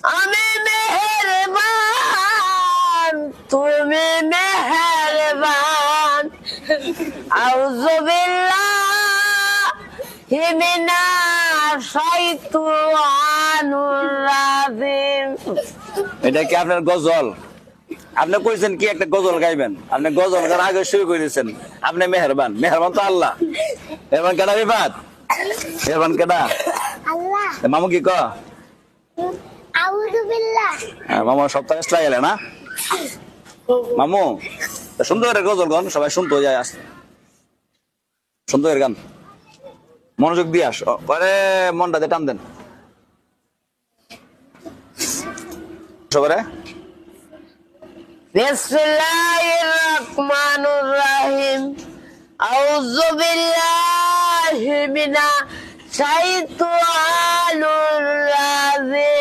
আমি মেহেরবান, তুমি মেহেরবান। আউযু বিল্লাহি মিনাশ শাইতানির রাজিম। এটা কি আপনার গজল? আপনি কইছেন কি একটা গজল গাইবেন, আপনি গজল গান আগে শুরু করেছেন। আপনি মেহেরবান, মেহেরবান তো আল্লাহ। মেহেরবান কেডা বিবাদ? মেহেরবান কেডা? আল্লাহ। মামু কি ক? আউযু বিল্লাহ। মামু সপ্তাহে আসলে গেলে না মামু? সুন্দর গজল গান, সবাই শুনতে যায় আসতে। সুন্দর গান, মনোযোগ দিয়ে আস, পরে মনটাতে টান দেন সবারে। বিসমিল্লাহির রহমানির রহিম। আউযু বিল্লাহি মিনাশ শাইতানির রাজিম।